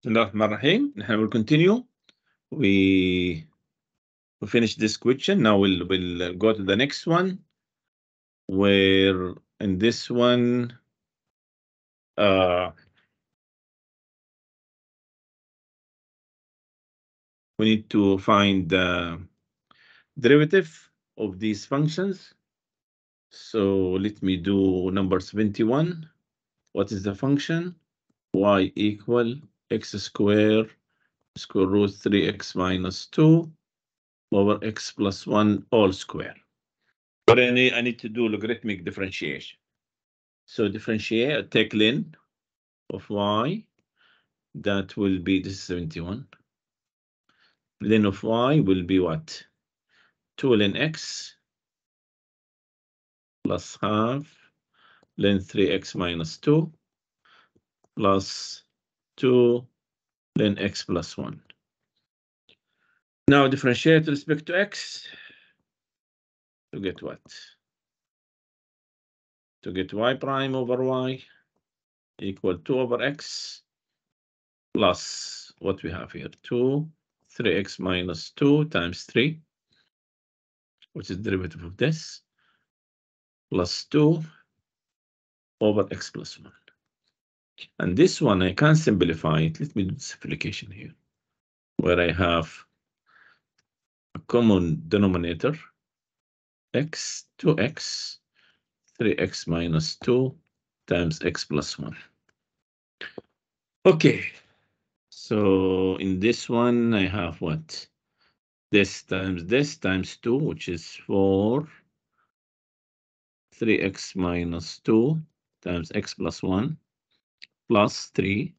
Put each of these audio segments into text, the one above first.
بسم الله الرحمن الرحيم. نحن will continue. We finish this question. Now we'll go to the next one, where in this one we need to find the derivative of these functions. So let me do number 71. What is the function? Y equal x square square root 3x minus 2 over x plus 1 all square. But I need to do logarithmic differentiation. So differentiate, take ln of y, that will be, this is 71. Ln of y will be what? 2 ln x plus half ln 3x minus 2 plus 2 ln x plus 1. Now differentiate with respect to x to get what? To get y prime over y equal 2 over x plus what we have here, 2, 3x minus 2 times 3, which is derivative of this, plus 2 over x plus 1. And this one, I can simplify it. Let me do the simplification here, where I have a common denominator, x, 2x, 3x minus 2 times x plus 1. Okay, so in this one, I have what? This times 2, which is 4, 3x minus 2 times x plus 1 plus 3.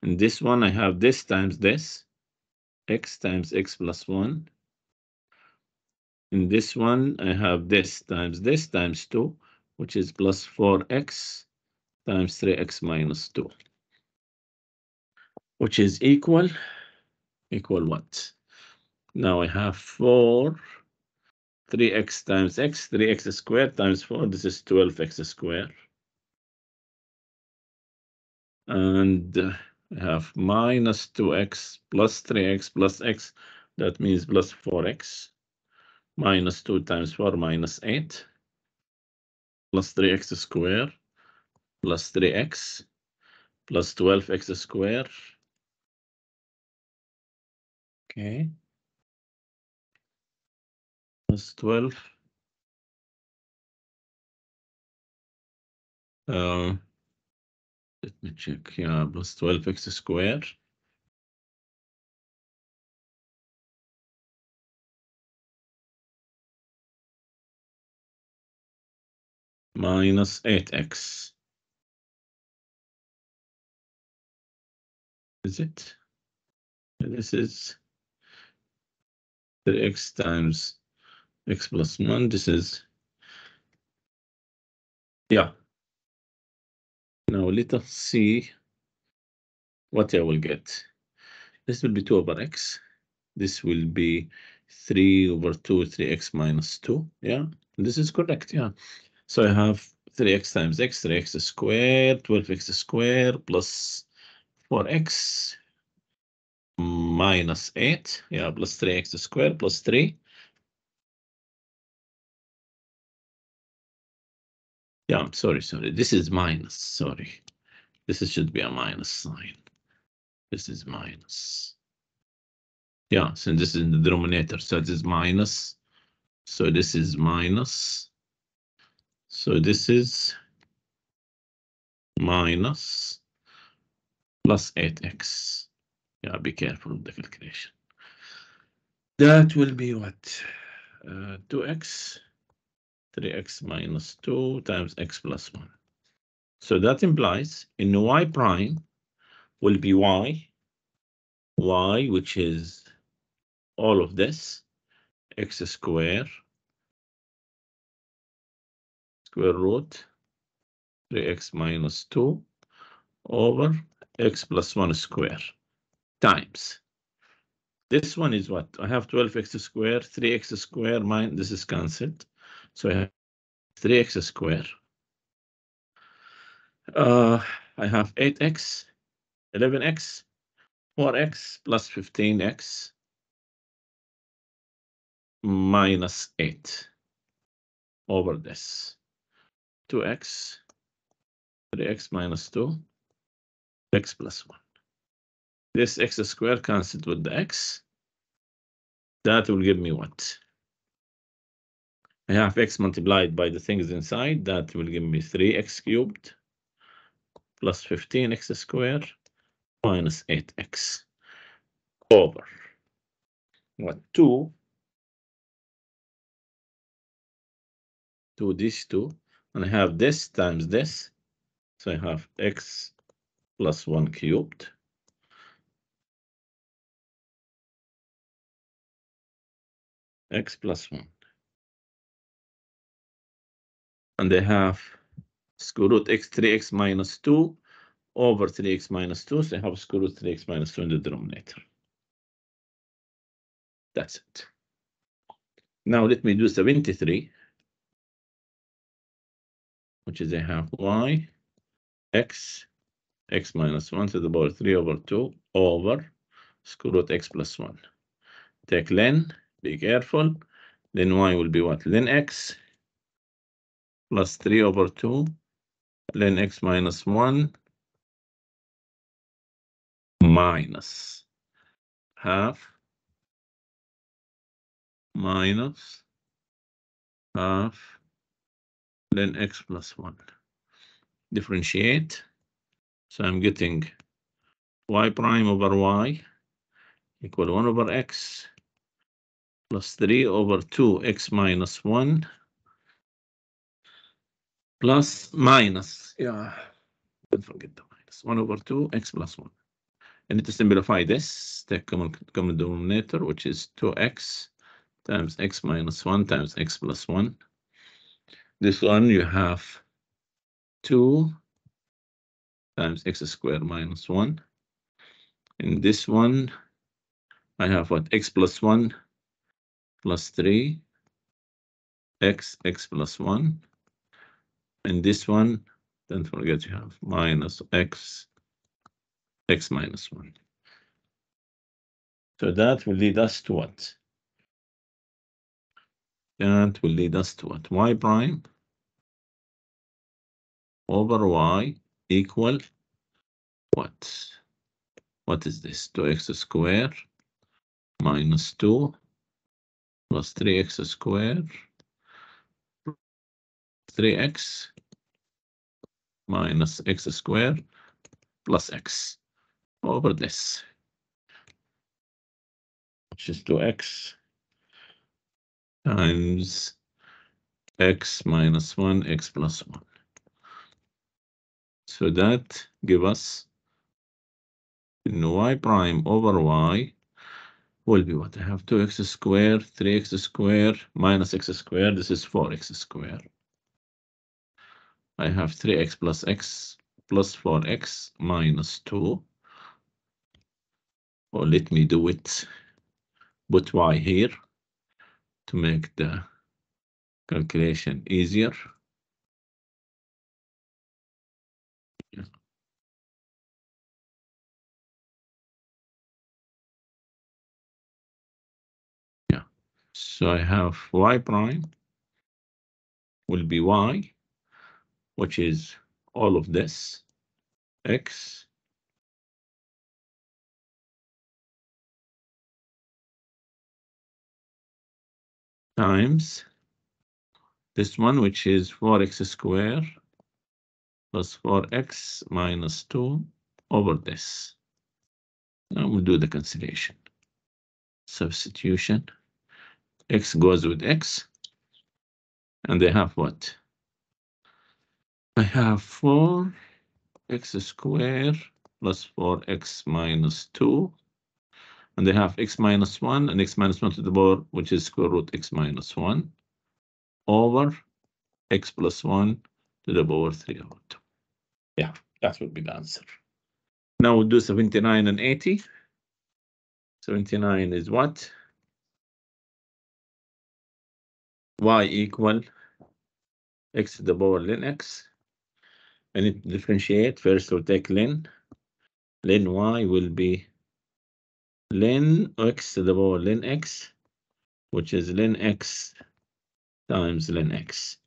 And this one, I have this times this, x times x plus 1. In this one, I have this times 2, which is plus 4x times 3x minus 2, which is equal what? Now I have 4, 3x times x, 3x squared times 4, this is 12x squared. And I have minus 2x plus 3x plus x, that means plus 4x, minus 2 times 4 minus 8, plus 3x squared, plus 3x, plus 12x squared. Okay. Plus 12. Let me check. Yeah, plus 12x squared. Minus 8x. Is it? This is 3x times x plus 1. This is, yeah. Now let us see what I will get. This will be 2 over x. This will be 3 over 2, 3x minus 2. Yeah, this is correct. Yeah. So I have 3x times x, 3x squared, 12x squared plus 4x minus 8. Yeah, plus 3x squared plus 3. Yeah, I'm sorry. This is minus. Sorry. Should be a minus sign. This is minus. Yeah, so this is in the denominator. So this is minus. So this is minus. So this is minus plus 8x. Yeah, be careful with the calculation. That will be what? 2x, 3x minus 2 times x plus 1. So that implies in y prime will be y, which is all of this, x square, square root, 3x minus 2 over x plus 1 square times. This one is what? I have 12x squared, 3x squared, this is cancelled. So I have 3x squared. I have 8x, 11x, 4x plus 15x minus 8 over this. 2x, 3x minus 2, x plus 1. This x squared cancelled with the x. That will give me what? I have x multiplied by the things inside. That will give me 3x cubed plus 15x squared minus 8x over what? 2 to these two. And I have this times this. So I have x plus 1 cubed x plus 1. And I have square root x 3x minus 2 over 3x minus 2. So I have square root 3x minus 2 in the denominator. That's it. Now let me do 73, which is I have y x minus 1 to the power 3 over 2 over square root x plus 1. Take ln, be careful. Then y will be what? Ln x plus 3 over 2, ln x minus 1 minus half minus half ln x plus 1. Differentiate. So I'm getting y prime over y equal 1 over x plus 3 over 2 x minus 1 plus minus, yeah, don't forget the minus, 1 over 2 x plus 1. I need to simplify this, take common denominator, which is 2x times x minus 1 times x plus 1. This one you have 2 times x squared minus 1. In this one, I have what? X plus 1 plus 3, x plus 1. And this one, don't forget you have minus x minus 1. So that will lead us to what? That will lead us to what? Y prime over y equal what? What is this? 2x squared minus 2 plus 3x squared 3x minus x squared plus x over this, which is 2x times x minus 1 x plus 1. So that give us y prime over y will be what? I have 2x squared, 3x squared minus x squared. This is 4x squared. I have 3x plus x plus 4x minus 2. Or let me do it, put y here to make the calculation easier. Yeah, so I have y prime will be y, which is all of this, x times this one, which is 4x squared plus 4x minus 2 over this. Now we'll do the cancellation. Substitution. X goes with x. And they have what? I have 4x squared plus 4x minus 2. And they have x minus 1 and x minus 1 to the power, which is square root x minus 1 over x plus 1 to the power 3 over 2. Yeah, that would be the answer. Now we'll do 79 and 80. 79 is what? Y equal x to the power ln x. I need to differentiate. First we'll take ln. Ln y will be ln x to the power ln x, which is ln x times ln x.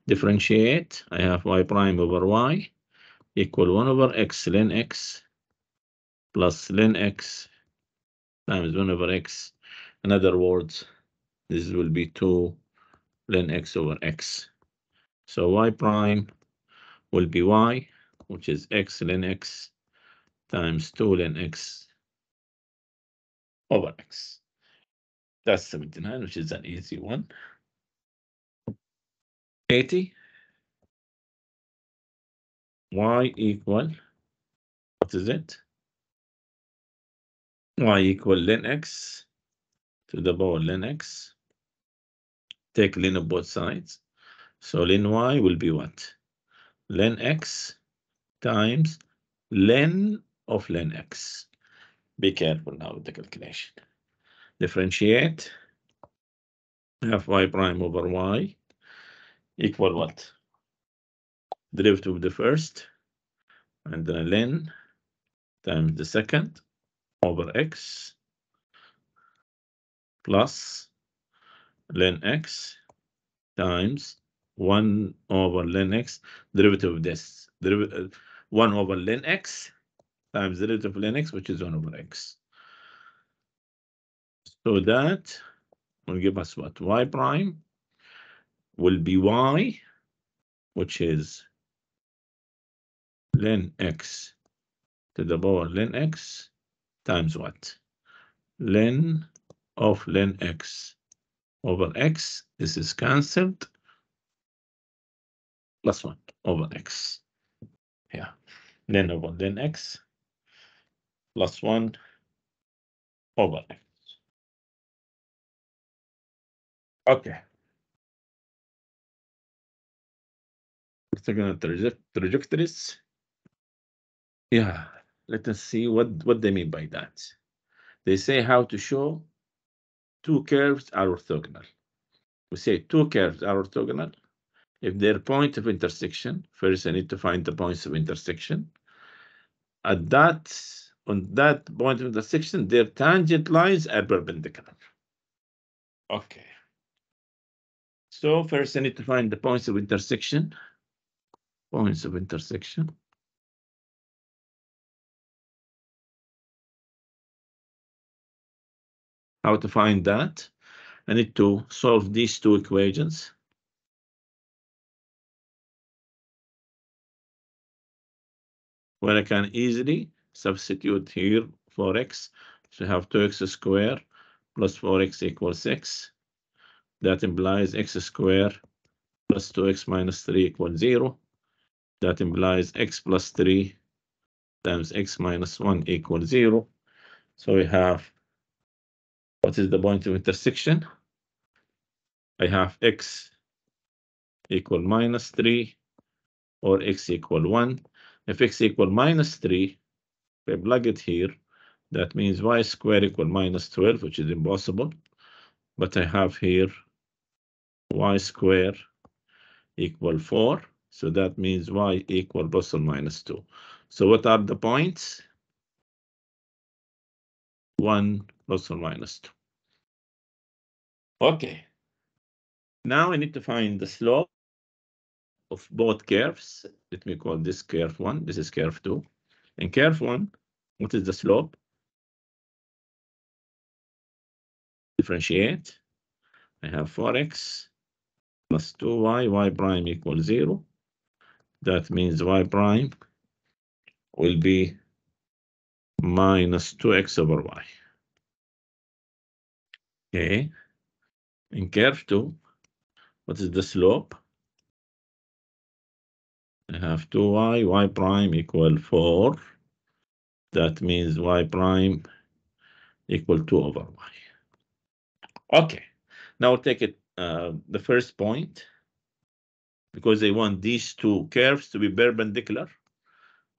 Differentiate, I have y prime over y equal 1 over x ln x plus ln x times 1 over x. In other words, this will be 2 ln x over x. So y prime will be y, which is x ln x times 2 ln x over x. That's 79, which is an easy one. 80, y equal, what is it? Y equal ln x to the power ln x. Take ln of both sides. So ln y will be what? Ln x times ln of ln x. Be careful now with the calculation. Differentiate. Have y prime over y equal what? Derivative of the first, and then ln times the second over x plus ln x times 1 over ln x, derivative of this, 1 over ln x times derivative of ln x, which is 1 over x. So that will give us what? Y prime will be y, which is ln x to the power ln x times what? Ln of ln x over x. This is cancelled. Plus 1 over x. Yeah. Ln over ln x plus 1 over x. Okay. Orthogonal trajectories. Yeah. Let us see what they mean by that. They say how to show two curves are orthogonal. We say two curves are orthogonal if their point of intersection. First, I need to find the points of intersection. On that point of intersection, their tangent lines are perpendicular. Okay. So first I need to find the points of intersection. Points of intersection. How to find that? I need to solve these two equations. Where I can easily substitute here for x. So I have 2x squared plus 4x equals 6. That implies x squared plus 2x minus 3 equals 0. That implies x plus 3 times x minus 1 equals 0. So we have, what is the point of intersection? I have x equal minus 3 or x equal 1. If x equal minus 3, if I plug it here, that means y squared equal minus 12, which is impossible. But I have here y squared equal 4. So that means y equal plus or minus 2. So what are the points? 1 plus or minus 2. Okay. Now I need to find the slope of both curves. Let me call this curve 1. This is curve 2. In curve 1, what is the slope? Differentiate. I have 4x plus 2y, y prime equals 0. That means y prime will be minus 2x over y. Okay. In curve 2, what is the slope? I have 2y, y prime equal 4. That means y prime equal 2 over y. Okay. Now take it the first point, because they want these two curves to be perpendicular,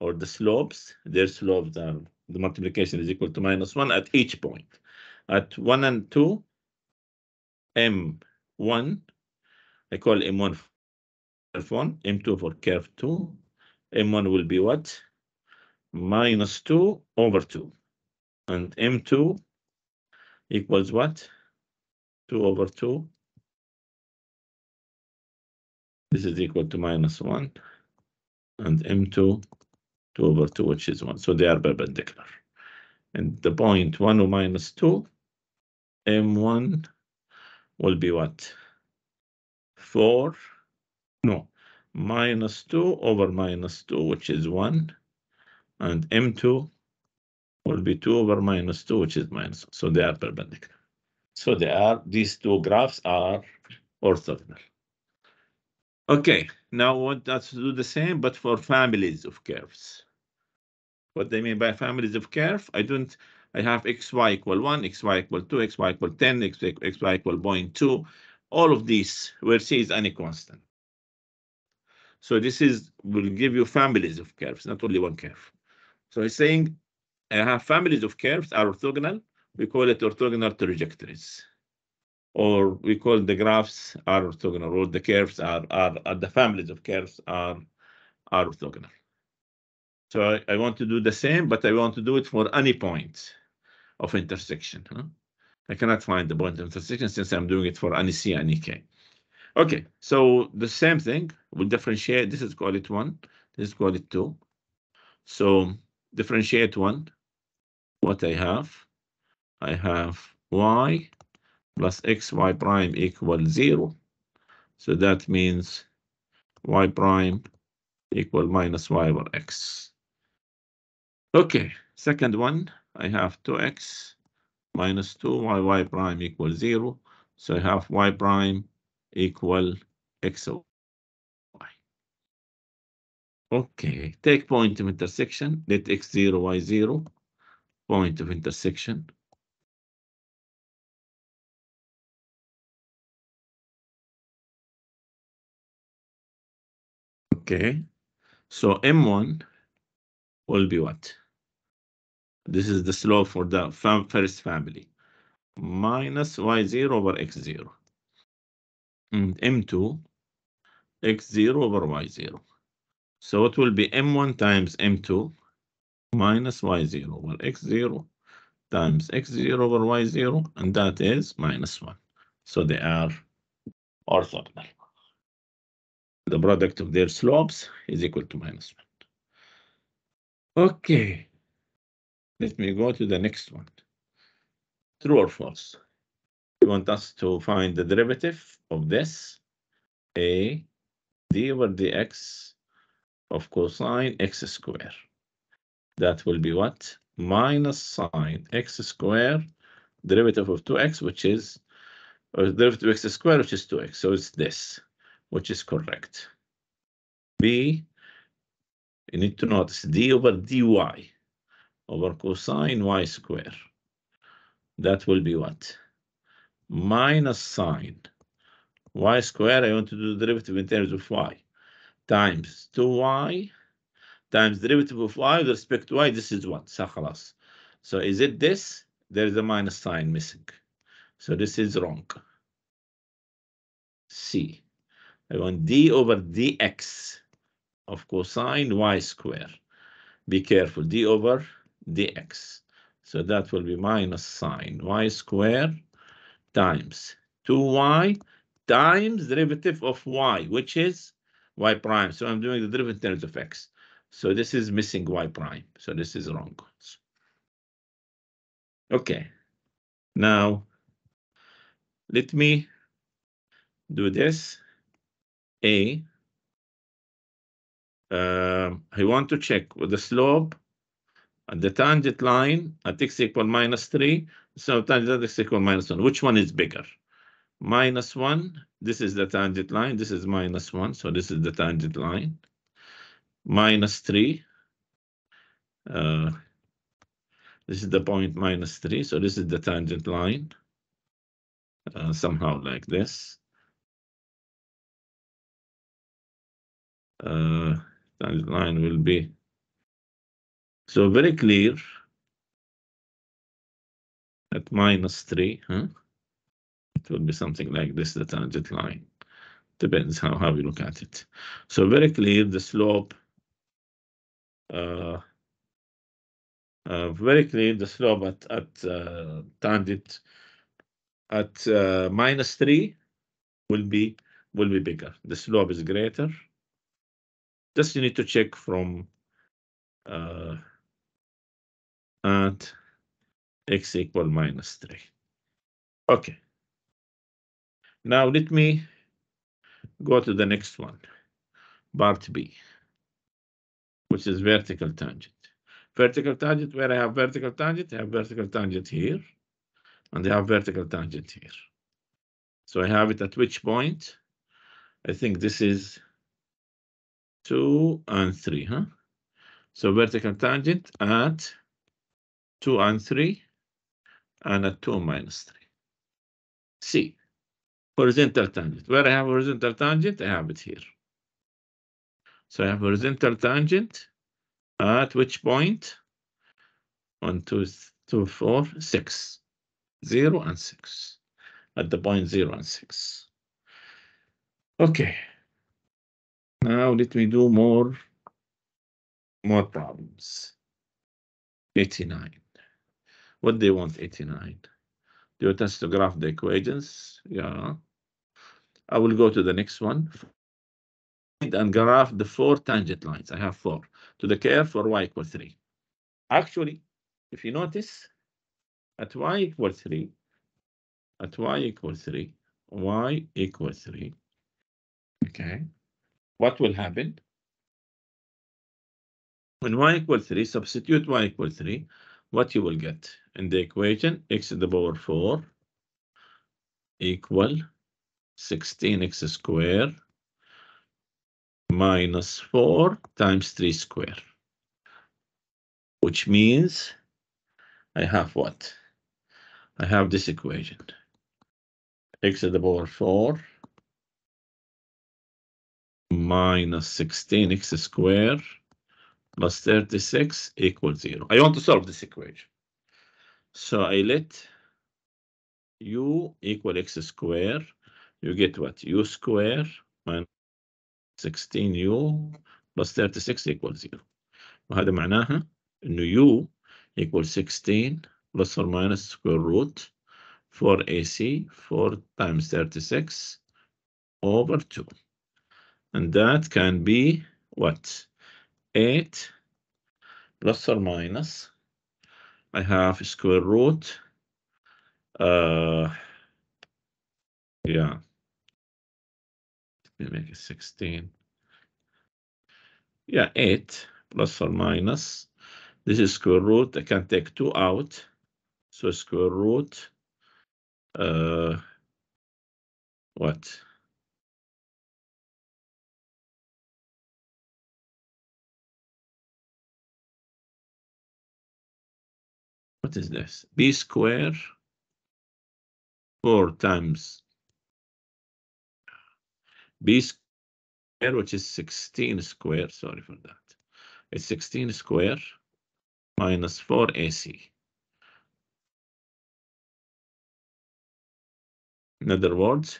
or the slopes, their slopes are, the multiplication is equal to minus 1 at each point. At 1 and 2, M1, I call M1 for curve 1, M2 for curve 2. M1 will be what? Minus 2 over 2. And M2 equals what? 2/2. This is equal to -1, and M2, 2/2, which is 1. So they are perpendicular. And the point 1 or -2, M1 will be what? 4, no, -2 over -2, which is 1, and M2 will be 2 over -2, which is -1. So they are perpendicular. So these two graphs are orthogonal. Okay, now I want us to do the same, but for families of curves. What they mean by families of curve, I have xy equal 1, xy equal 2, xy equal 10, xy equal 0.2, all of these where c is any constant. So this will give you families of curves, not only one curve. So he's saying I have families of curves are orthogonal. We call it orthogonal trajectories, or we call the graphs are orthogonal, or the curves are the families of curves are orthogonal. So I want to do the same, but I want to do it for any point of intersection. I cannot find the point of intersection since I'm doing it for any c, any k. Okay, so the same thing, we'll differentiate. This is call it 1, this is call it 2. So differentiate 1. What I have y plus xy prime equals 0. So that means y prime equal minus y over x. Okay, second one, I have 2x minus 2 y prime equals 0. So I have y prime equal x over y. Okay, take point of intersection, let x0, y0, point of intersection. Okay, so M1 will be what? This is the slope for the first family, minus y0 over x0. And M2, x0 over y0. So it will be M1 times M2 minus y0 over x0 times x0 over y0, and that is -1. So they are orthogonal. The product of their slopes is equal to -1. Okay, let me go to the next one. True or false? You want us to find the derivative of this, a d over dx of cosine x square. That will be what? Minus sine x square, derivative of 2x, which is, or derivative of x square, which is 2x. So it's this, which is correct. B, you need to notice d over dy over cosine y square. That will be what? Minus sine y square. I want to do the derivative in terms of y, times 2y times derivative of y with respect to y. This is what? So is it this? There is a minus sign missing. So this is wrong. C. I want d over dx of cosine y square. Be careful, d over dx. So that will be minus sine y square times 2y times derivative of y, which is y prime. So I'm doing the derivative in terms of x. So this is missing y prime. So this is wrong. Okay. Now, let me do this. A. I want to check with the slope and the tangent line at x equal -3. So tangent at x equal -1. Which one is bigger? -1. This is the tangent line. This is -1. So this is the tangent line. -3. This is the point -3. So this is the tangent line. Somehow like this. Tangent line will be so very clear at -3, huh? It will be something like this, the tangent line. Depends how you look at it. So very clear, the slope very clear. The slope at tangent at -3 will be bigger. The slope is greater. Just you need to check from at x equal -3. Okay. Now let me go to the next one, part B, which is vertical tangent. Vertical tangent, where I have vertical tangent, I have vertical tangent here, and I have vertical tangent here. So I have it at which point? I think this is 2 and 3, huh? So vertical tangent at 2 and 3, and at 2 minus 3. C, horizontal tangent. Where I have horizontal tangent, I have it here. So I have horizontal tangent at which point? 1, 2, 2, 4, 6. 0 and 6. At the point 0 and 6. Okay. Now let me do more problems. 89. What do you want, 89? Do you want us to graph the equations? Yeah. I will go to the next one. And graph the 4 tangent lines. I have 4 to the curve for y equals 3. Actually, if you notice, at y equals 3, okay, what will happen? When y equals 3, substitute y equals 3, what you will get in the equation, x to the power 4 equal 16x squared minus 4 times 3 squared, which means I have what? I have this equation, x to the power 4 minus 16x squared plus 36 equals 0. I want to solve this equation. So I let u equal x squared. You get what? U squared minus 16u plus 36 equals 0. وهذا معناها إنه u equals 16 plus or minus square root 4ac 4 times 36 over 2. And that can be what? 8 plus or minus. I have square root. Yeah. Let me make it 16. Yeah, 8 plus or minus. This is square root. I can take 2 out. So square root. What? What is this? B square 4 times B square, which is 16 square. Sorry for that. It's 16 square minus 4ac. In other words,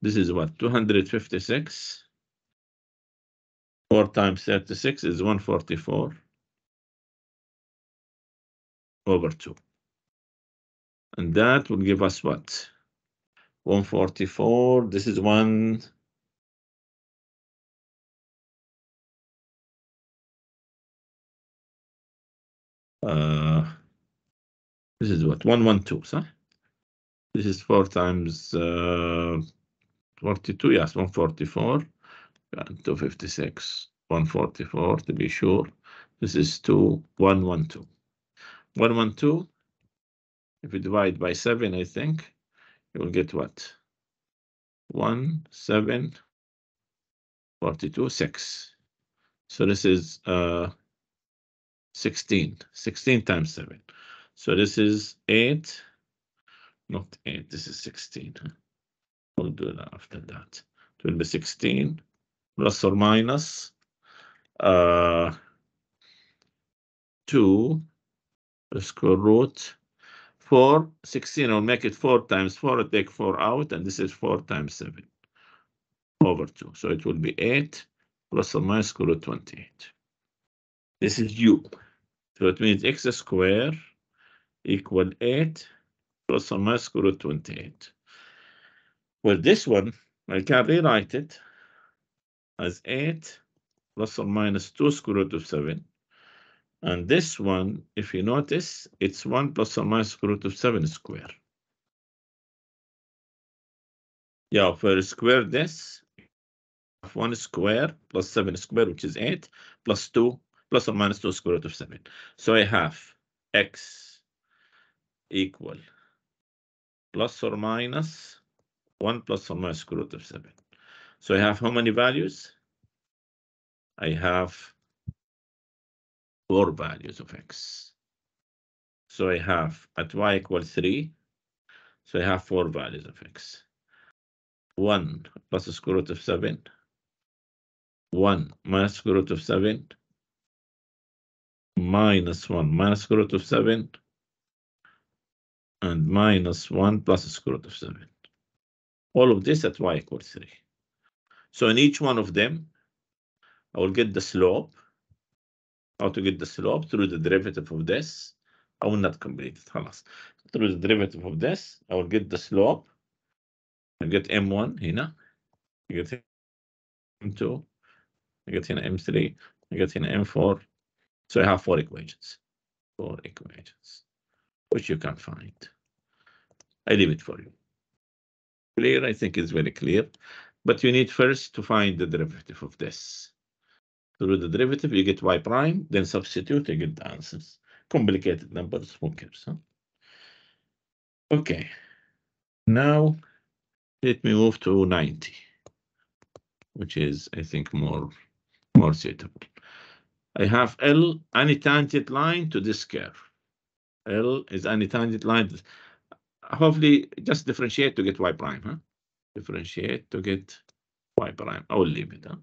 this is what? 256. 4 times 36 is 144 over 2. And that will give us what? 144. This is 1. This is what? 112, huh? This is 4 times 42. Yes, 144. 256. 144 to be sure. This is 2, 112. 112. If you divide by 7, I think you will get what? 1, 7, 42, 6. So this is 16. 16 times 7. So this is 8. Not 8. This is 16. We'll do that after that. It will be 16 plus or minus 2 square root 4. 16. I'll make it 4 times 4. I'll take 4 out, and this is 4 times 7 over 2. So it will be 8 plus or minus square root 28. This is u. So it means x squared equal 8 plus or minus square root 28. Well, this one, I can rewrite it as 8 plus or minus 2 square root of 7. And this one, if you notice, it's 1 plus or minus square root of 7 square. Yeah, for square this, 1 square plus 7 square, which is 8, plus 2, plus or minus 2 square root of 7. So I have x equal plus or minus 1 plus or minus square root of 7. So I have how many values? I have 4 values of x. So I have at y equals 3. So I have 4 values of x. 1 plus the square root of 7. 1 minus square root of 7. Minus 1 minus square root of 7. And minus 1 plus the square root of 7. All of this at y equals 3. So in each one of them, I will get the slope. How to get the slope? Through the derivative of this. I will not complete it. خلاص. Through the derivative of this, I will get the slope. I get M1 هنا. I get M2. I get هنا M3. I get هنا M4. So I have 4 equations. 4 equations, which you can find. I leave it for you. Clear? I think it's very clear. But you need first to find the derivative of this. Through the derivative, you get y prime, then substitute, you get the answers. Complicated numbers, who cares? Huh? Okay. Now, let me move to 90, which is, I think, more suitable. I have L, any tangent line to this curve. L is any tangent line. Hopefully, just differentiate to get y prime, huh? Differentiate to get y prime. I will leave it. Huh?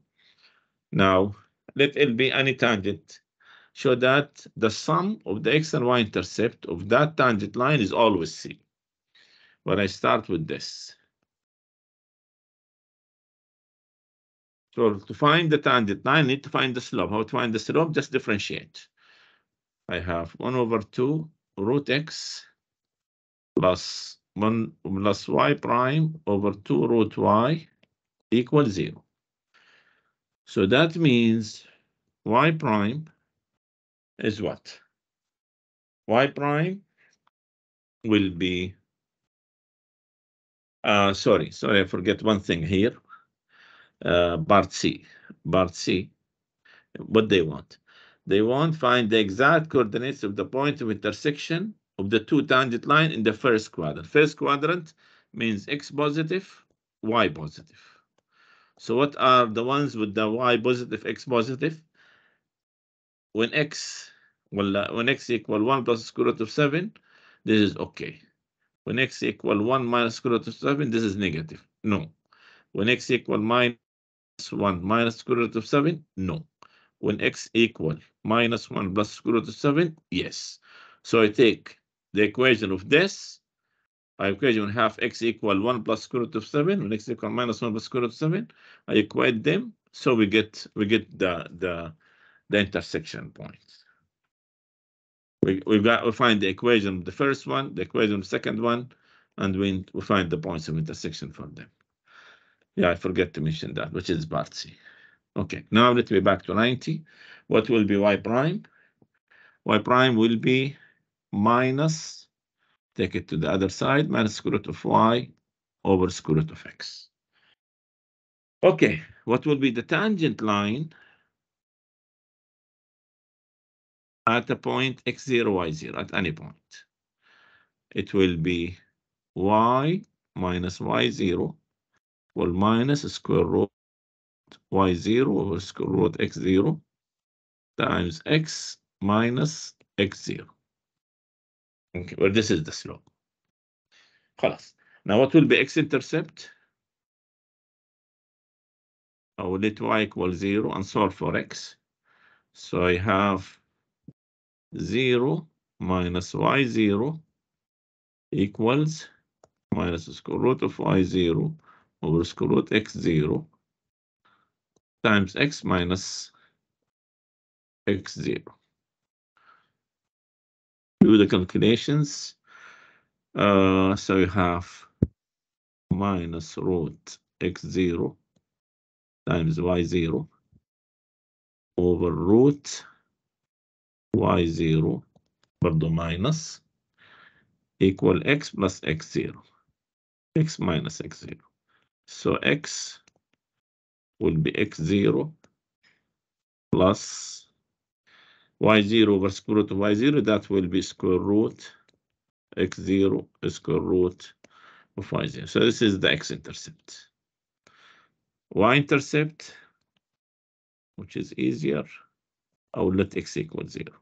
Now, let L be any tangent. Show that the sum of the x and y intercept of that tangent line is always C. But I start with this. So to find the tangent line, I need to find the slope. How to find the slope? Just differentiate. I have 1 over 2 root x plus 1 plus y prime over 2 root y equals 0. So that means y prime is what? Y prime will be, sorry, I forget one thing here. Part C, what they want? They want find the exact coordinates of the point of intersection of the two tangent line in the first quadrant. First quadrant means x positive, y positive. So what are the ones with the y positive, x positive? When x equal 1 plus square root of 7, this is okay. When x equal 1 minus square root of 7, this is negative. No. When x equal minus 1 minus square root of 7, no. When x equal minus 1 plus square root of 7, yes. So I take the equation of this. I equation have x equal 1 plus square root of 7. When x equal minus 1 plus square root of 7, I equate them. So we get the intersection points. We find the equation of the first one, the equation of the second one, and we find the points of intersection for them. Yeah, I forget to mention that, which is part C. Okay, now let me back to 90. What will be y prime? Y prime will be minus, take it to the other side, minus square root of y over square root of x. Okay, what will be the tangent line at a point x0, y0, at any point? It will be y minus y0 will minus square root y0 over square root x0 times x minus x0. Okay, well, this is the slope. خلاص. Now what will be x-intercept? I will let y equal 0 and solve for x. So I have 0 minus y0 equals minus the square root of y0 over square root x0 times x minus x0. Do the calculations. So you have minus root x0 times y0 over root y0 برضو minus equal x plus x0, x minus x0. So x will be x0 plus y0 over square root of y0, that will be square root x0 square root of y0. So this is the x-intercept. Y-intercept, which is easier, I will let x equal 0.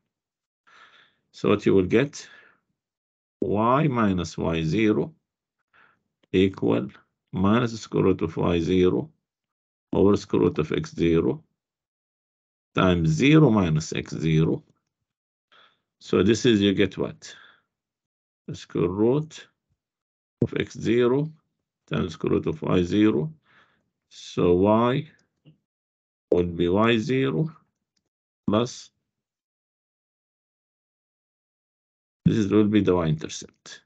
So what you will get, y minus y0 equal minus square root of y0 over square root of x0 times 0 minus x0. So this is, you get what? The square root of x0 times square root of y0. So y will be y0 plus, this will be the y-intercept.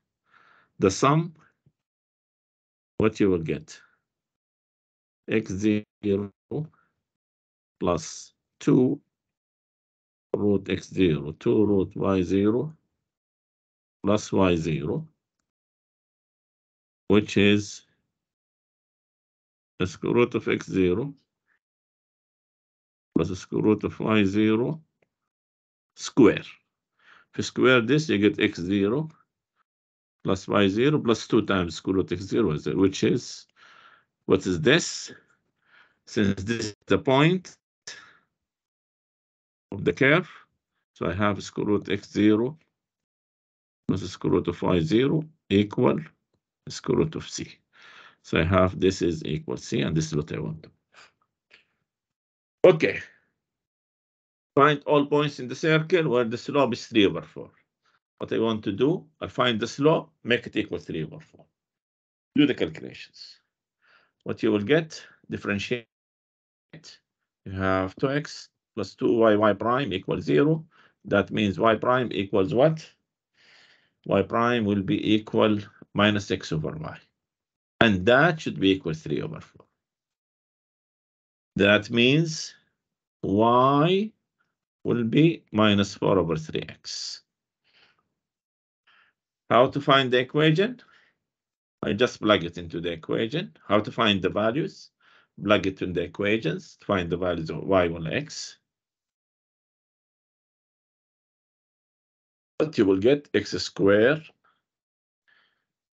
The sum, what you will get? x0 plus 2 root x0, 2 root y0 plus y0, which is the square root of x0 plus the square root of y0 square. If you square this, you get x0 plus y0 plus 2 times square root x0, which is, what is this? Since this is the point of the curve, so I have square root x0 plus the square root of y0 equal square root of c. So I have this is equal c, and this is what I want. Okay. Find all points in the circle where the slope is 3 over 4. What I want to do, I find the slope, make it equal 3 over 4. Do the calculations. What you will get, differentiate. You have 2x plus 2y prime equals 0. That means y prime equals what? Y prime will be equal minus x over y. And that should be equal 3 over 4. That means y will be minus 4 over 3x. How to find the equation? I just plug it into the equation. How to find the values? Plug it in the equations to find the values of y and x. But you will get x squared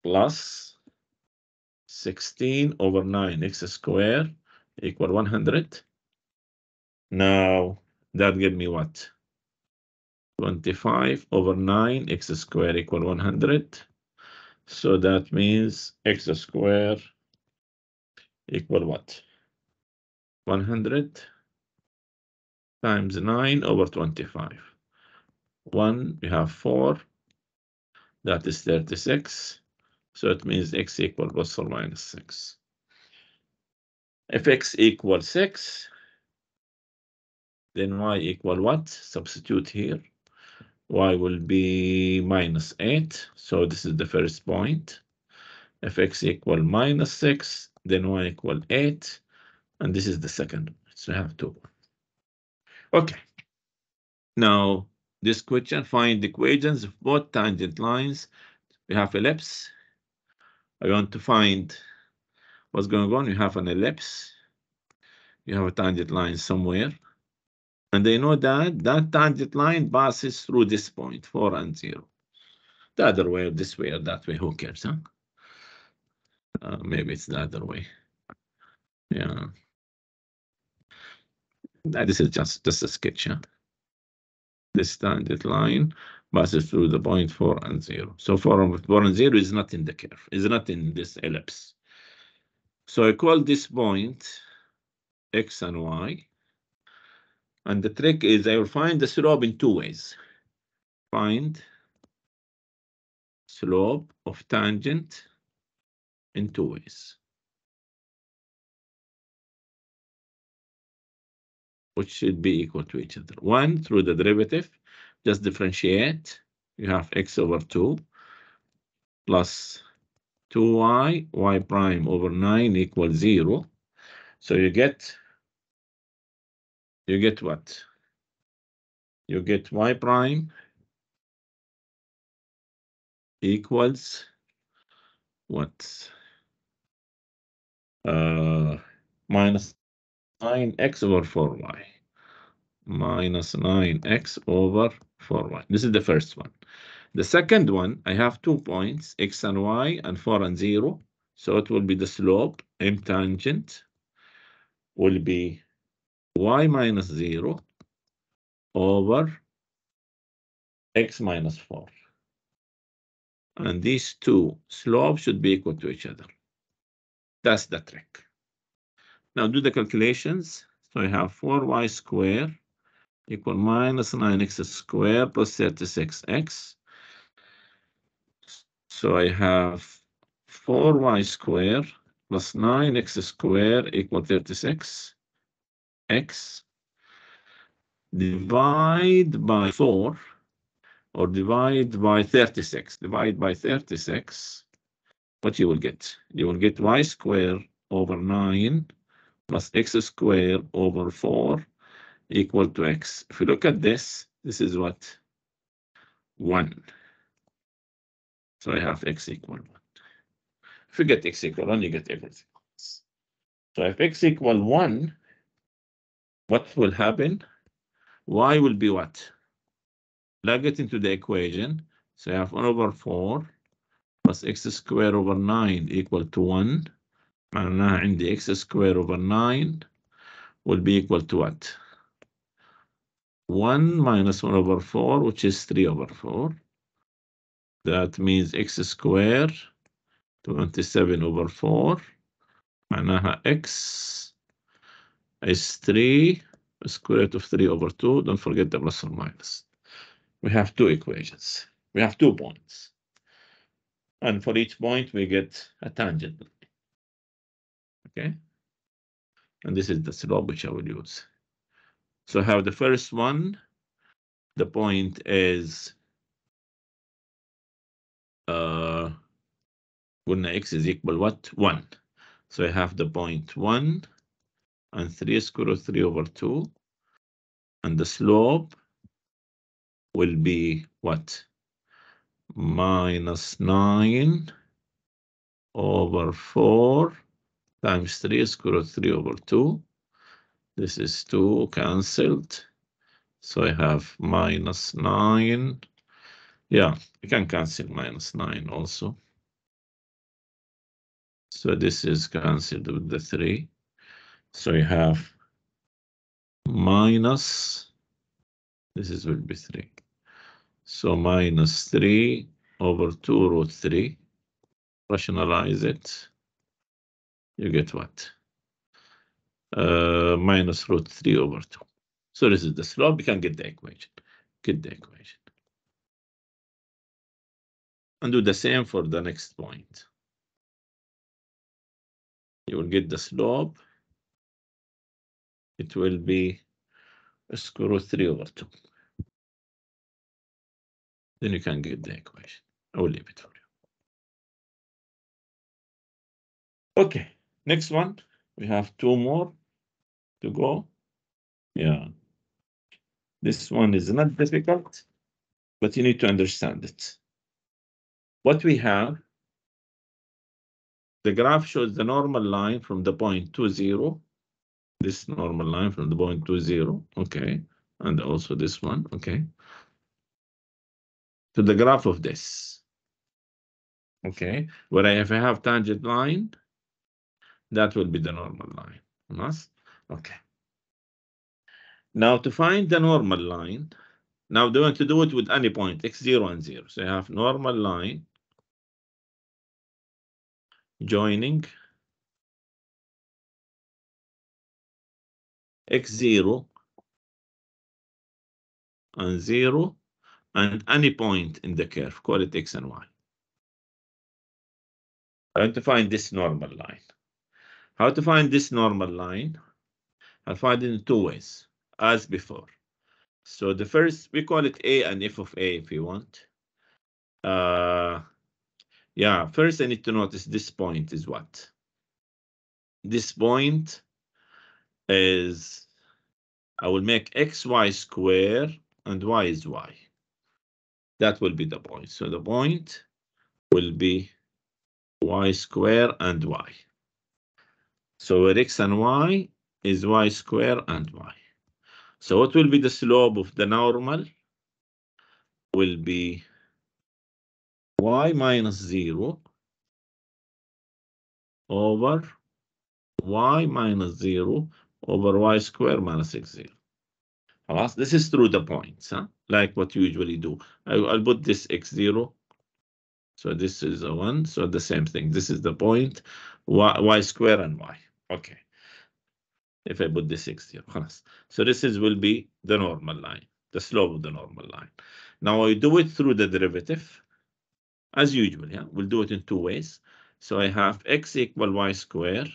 plus 16 over 9 x squared equal 100. Now that gives me what? 25 over 9 x squared equal 100. So that means x squared equal what? 100 times 9 over 25. 1, we have 4. That is 36. So it means x equal plus or minus 6. If x equals 6, then y equal what? Substitute here. Y will be minus 8. So this is the first point. If x equal minus 6, then y equal 8. And this is the second. So I have 2. Okay. Now, this question, find the equations of both tangent lines. We have ellipse. I want to find what's going on. You have an ellipse. You have a tangent line somewhere. And they know that that tangent line passes through this point, 4 and 0. The other way, or this way, or that way, who cares, huh? Maybe it's the other way. Yeah. This is just a sketch, huh? This tangent line passes through the point 4 and 0. So 4 and 0 is not in the curve, is not in this ellipse. So I call this point x and y. And the trick is I will find the slope in 2 ways. Find slope of tangent in 2 ways, which should be equal to each other. One, through the derivative, just differentiate You have x over 2 plus 2y, y prime over 9 equals 0. So you get what? You get y prime equals what? Minus 9x over 4y. Minus 9x over 4y. This is the first one. The second one, I have 2 points, x and y, and 4 and 0. So it will be the slope, M tangent, will be y minus 0 over x minus 4. And these two slopes should be equal to each other. That's the trick. Now do the calculations. So I have 4y squared equal minus 9x squared plus 36x. So I have 4y squared plus 9x squared equal 36. X divide by 4 or divide by 36. Divide by 36. What you will get? You will get y squared over 9 plus x squared over 4 equal to x. If you look at this, this is what? 1. So I have x equal 1. If you get x equal 1, you get everything. So if x equal 1, what will happen? Y will be what? Plug it into the equation. So I have 1 over 4 plus x squared over 9 equal to 1. معناها عندي x squared over 9 will be equal to what? 1 minus 1 over 4, which is 3 over 4. That means x squared 27 over 4. معناها x is 3 square root of 3 over 2. Don't forget the plus or minus. We have two equations. We have 2 points. And for each point, we get a tangent. Okay? And this is the slope which I will use. So I have the first one. The point is when x is equal what? 1. So I have the point 1 and 3 square root of 3 over 2. And the slope will be what? Minus 9 over 4 times 3 square root of 3 over 2. This is 2 cancelled. So I have minus 9. Yeah, I can cancel minus 9 also. So this is cancelled with the 3. So you have minus, this will be 3. So minus 3 over 2 root 3. Rationalize it. You get what? Minus root 3 over 2. So this is the slope. You can get the equation. Get the equation. And do the same for the next point. You will get the slope. It will be square root 3 over 2. Then you can get the equation. I will leave it for you. Okay, next one. We have 2 more to go. Yeah. This one is not difficult, but you need to understand it. What we have, the graph shows the normal line from the point 2, 0. This normal line from the point 2, 0. Okay. And also this one. Okay. To the graph of this. Okay. Where if I have tangent line, that will be the normal line. Yes? Okay. Now to find the normal line, now they want to do it with any point, x0 and 0. So I have normal line joining x0 and 0 and any point in the curve, call it x and y. I want to find this normal line. How to find this normal line? I'll find it in 2 ways, as before. So the first, we call it A and f of A if you want. Yeah, first I need to notice this point is what? This point is, I will make xy square and y is y. That will be the point. So the point will be y square and y. So where x and y is y square and y. So what will be the slope of the normal? Will be y minus 0 over y minus 0 over y square minus x 0. This is through the points, huh? Like what you usually do. I'll put this x0. So this is a 1. So the same thing. This is the point, y square and y. Okay. If I put this x0. So this will be the normal line, the slope of the normal line. Now I do it through the derivative. As usual, yeah, we'll do it in two ways. So I have x equal y square,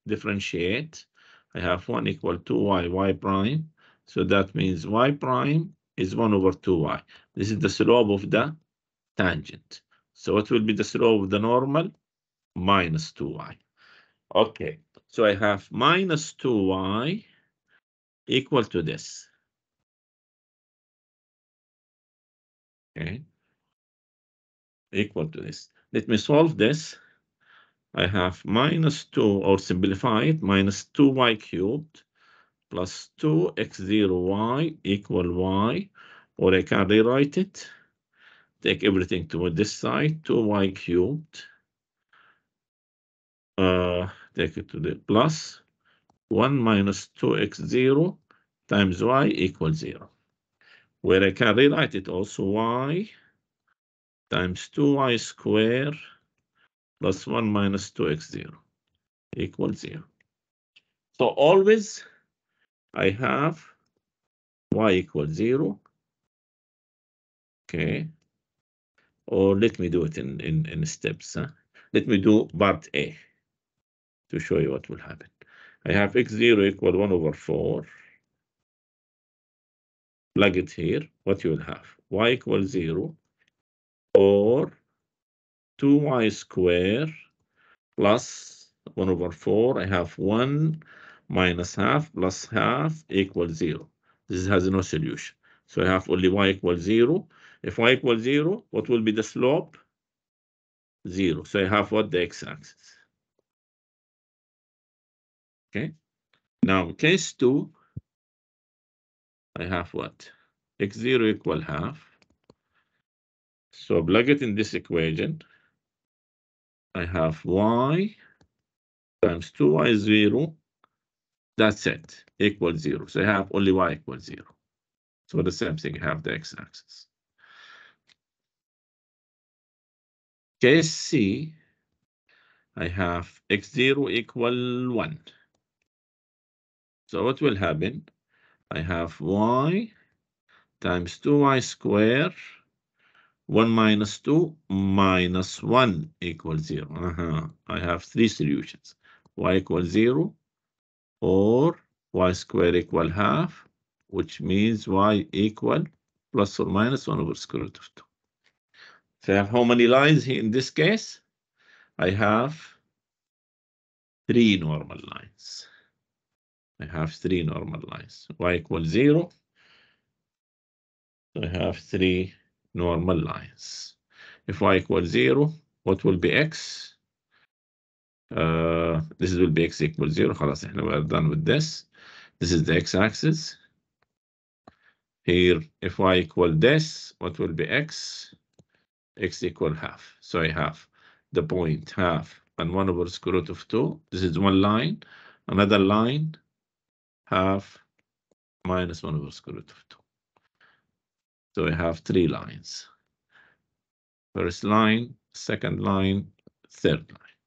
differentiate. I have 1 equal 2y, y prime. So that means y prime is 1 over 2y. This is the slope of the tangent. So what will be the slope of the normal? Minus 2y. Okay, so I have minus 2y equal to this. Okay, equal to this. Let me solve this. I have minus 2, or simplify it, minus 2y cubed plus 2x0y equal y, or I can rewrite it. Take everything to this side, 2y cubed. Take it to the plus 1 minus 2x0 times y equals 0. Where I can rewrite it also, y times 2y square plus 1 minus 2x0 equals 0. So always I have y equals 0. Okay. Or let me do it in steps. Huh? Let me do part A to show you what will happen. I have x0 equal 1 over 4. Plug it here. What you will have? Y equals 0 or 2y square plus 1 over 4. I have 1 minus half plus half equals 0. This has no solution. So I have only y equals 0. If y equals 0, what will be the slope? 0. So I have what? The x-axis. Okay. Now, case 2, I have what? x0 equal half. So plug it in this equation. I have y times 2y 0. That's it. Equals 0. So I have only y equals 0. So the same thing, I have the x-axis. Case C, I have x0 equal 1. So what will happen? I have y times 2y square, 1 minus 2 minus 1 equals 0. I have 3 solutions. Y equals 0 or y square equal half, which means y equal plus or minus 1 over square root of 2. So I have how many lines here in this case? I have 3 normal lines. I have 3 normal lines. Y equals 0. So I have 3 normal lines. If y equals 0, what will be x? This will be x equals 0. خلاص احنا we're done with this. This is the x-axis. Here, if y equal this, what will be x? X equal half. So I have the point half and 1 over square root of 2. This is one line. Another line, half minus 1 over square root of 2. So I have 3 lines. First line, second line, third line.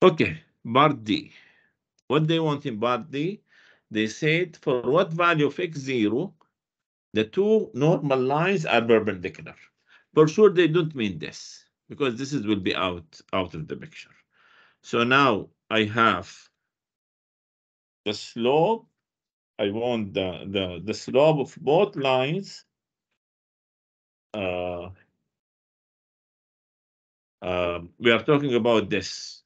Okay, part D. What they want in part D? They said for what value of x0, the 2 normal lines are perpendicular. For sure, they don't mean this because this will be out of the picture. So now I have the slope. I want the slope of both lines We are talking about this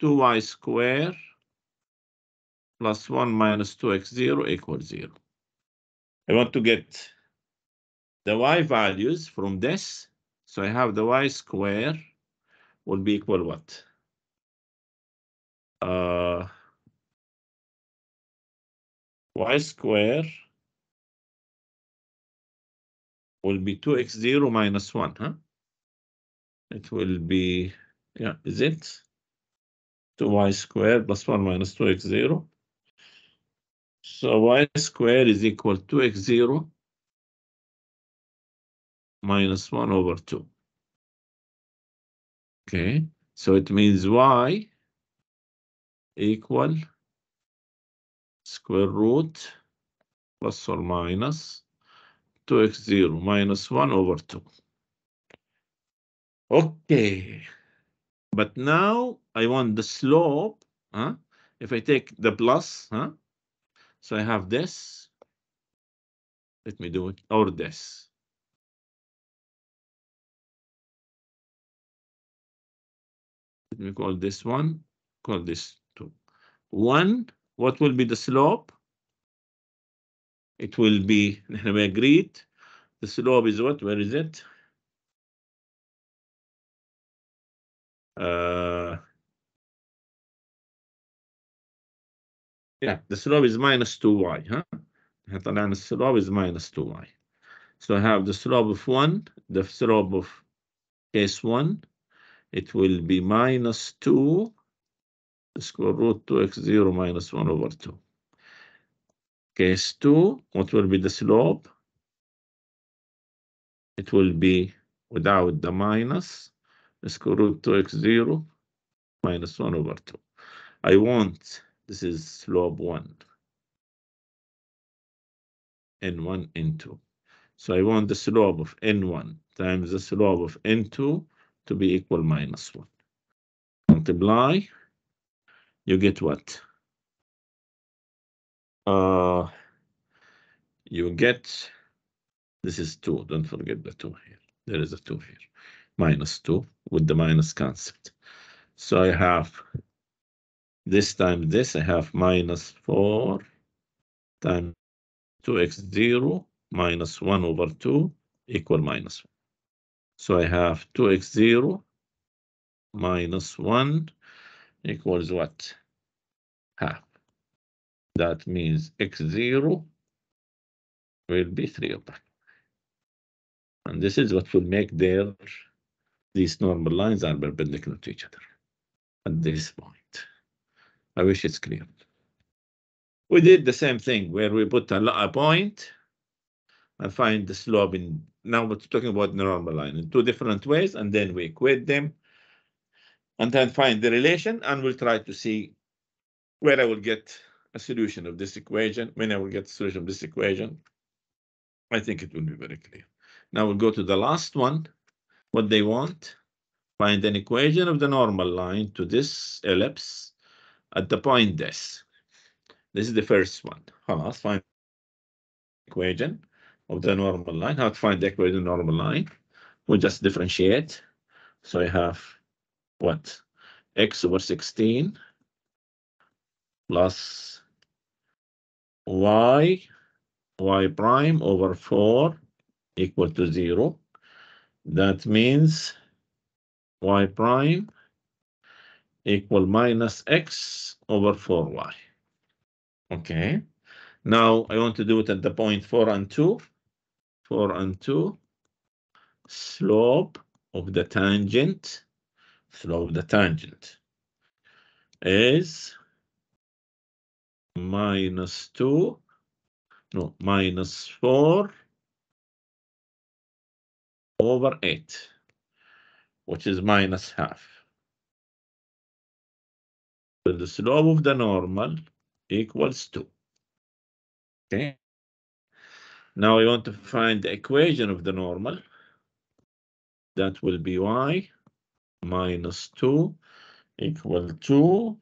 2y square plus 1 minus 2x0 equals 0. I want to get the y values from this. So I have the y square will be equal what? Y square will be 2x0 minus 1, huh? It will be, yeah, is it? 2y squared plus 1 minus 2x0. So y squared is equal to x0 minus 1 over 2. Okay, so it means y equal square root plus or minus 2x0 minus 1 over 2. Okay, but now I want the slope, huh? If I take the plus, huh? So I have this. Let me do it, or this. Let me call this one, call this 2. 1, what will be the slope? It will be, we agreed, the slope is what? Where is it? Yeah, the slope is minus 2y, huh? The slope is minus 2y. So I have the slope of 1, the slope of case 1, it will be minus 2 square root 2x0 minus 1 over 2. Case 2, what will be the slope? It will be without the minus, square root 2x0 minus 1 over 2. I want, this is slope 1, n1, n2. So I want the slope of n1 times the slope of n2 to be equal minus 1. Multiply, you get what? You get, this is 2, don't forget the 2 here. There is a 2 here. Minus 2 with the minus concept. So I have this times this, I have minus 4 times 2x0 minus 1 over 2 equal minus 1. So I have 2x0 minus 1 equals what? Half. That means x0 will be 3 over 5. And this is what will make these normal lines are perpendicular to each other at this point. I wish it's clear. We did the same thing where we put a point and find the slope in, now we're talking about the normal line in 2 different ways, and then we equate them and then find the relation, and we'll try to see where I will get a solution of this equation. When I will get a solution of this equation, I think it will be very clear. Now we'll go to the last one. What they want, find an equation of the normal line to this ellipse at the point this. This is the first one. Let's find the equation of the normal line. How to find the equation of the normal line? We'll just differentiate. So I have what? X over 16 plus y prime over 4 equal to 0. That means y prime equal minus x over 4y. Okay. Now I want to do it at the point 4 and 2. 4 and 2. Slope of the tangent. Slope of the tangent is minus 2. No, minus 4 over 8, which is minus half. So the slope of the normal equals 2. Okay. Now I want to find the equation of the normal. That will be y minus 2 equal 2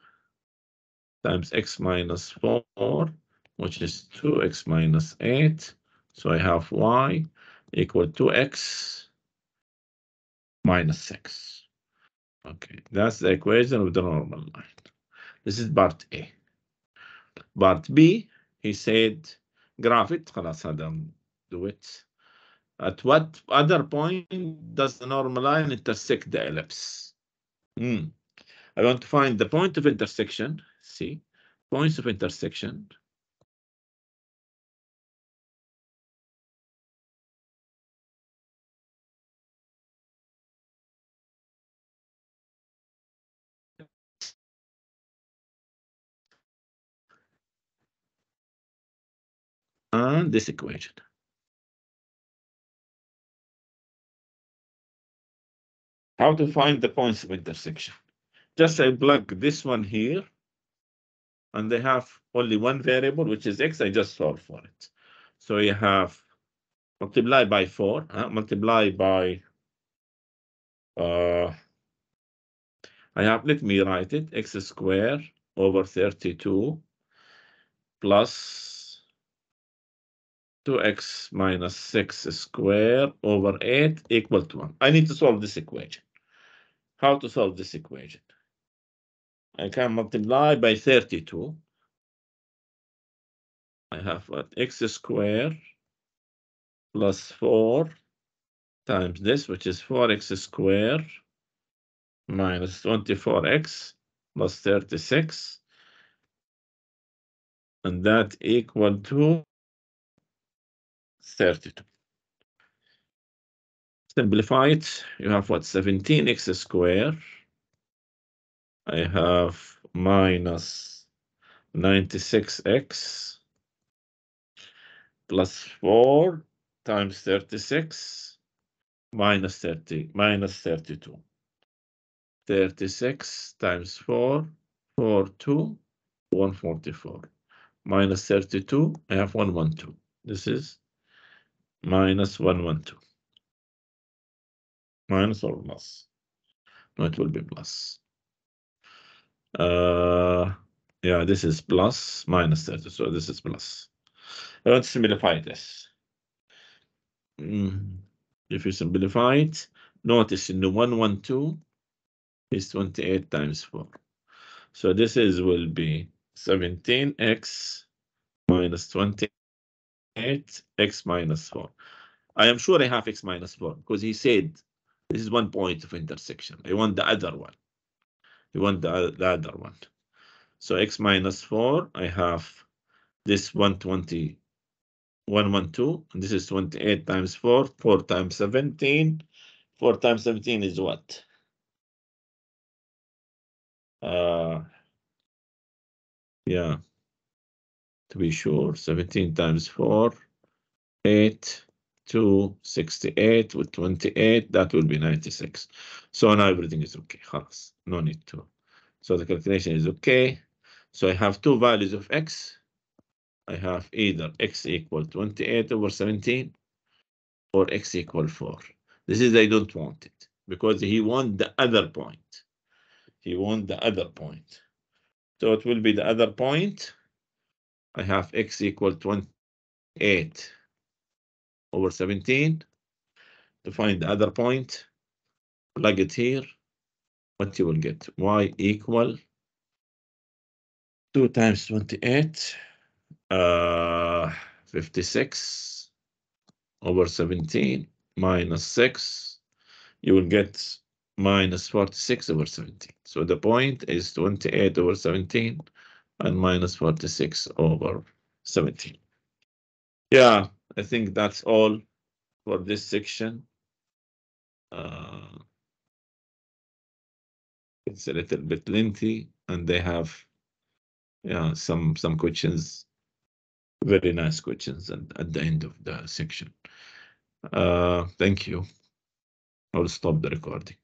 times x minus 4, which is 2x minus 8. So I have y equal to x minus 6. Okay, that's the equation of the normal line. This is part A. Part B, he said, graph it. خلاص هذا do it. At what other point does the normal line intersect the ellipse? I want to find the point of intersection. See, points of intersection. And this equation. How to find the points of intersection? Just I plug this one here, and they have only one variable, which is x. I just solve for it. So you have multiply by 4, multiply by, I have, let me write it, x squared over 32 plus 2x minus 6 squared over 8 equal to 1. I need to solve this equation. How to solve this equation? I can multiply by 32. I have what? X squared plus 4 times this, which is 4x squared minus 24x plus 36. And that equal to 32. Simplify it. You have what? 17x squared. I have minus 96x plus 4 times 36 minus 30 minus 32. 36 times 4, 42, 144. Minus 32, I have 112. This is minus 112. Minus or plus? No, it will be plus. Yeah, this is plus minus 30, so this is plus. I want to simplify this. If you simplify it, notice in the 112 is 28 times 4. So this is will be 17x minus 28, x minus 4. I am sure I have x minus 4 because he said this is one point of intersection. I want the other one. You want the other one. So x minus 4, I have this 120, 112, and this is 28 times 4, 4 times 17. 4 times 17 is what? Yeah, to be sure, 17 times 4, 8, 2, 68 with 28, that will be 96. So now everything is okay. خلاص, no need to. So the calculation is okay. So I have two values of x. I have either x equal 28 over 17 or x equal 4. This is I don't want it because he wants the other point. He wants the other point. So it will be the other point. I have x equal 28 over 17. To find the other point, plug it here. What you will get? Y equal 2 times 28, 56 over 17 minus 6. You will get minus 46 over 17. So the point is 28 over 17 and minus 46 over 17. Yeah, I think that's all for this section. It's a little bit lengthy, and they have some questions, very nice questions at the end of the section. Thank you. I'll stop the recording.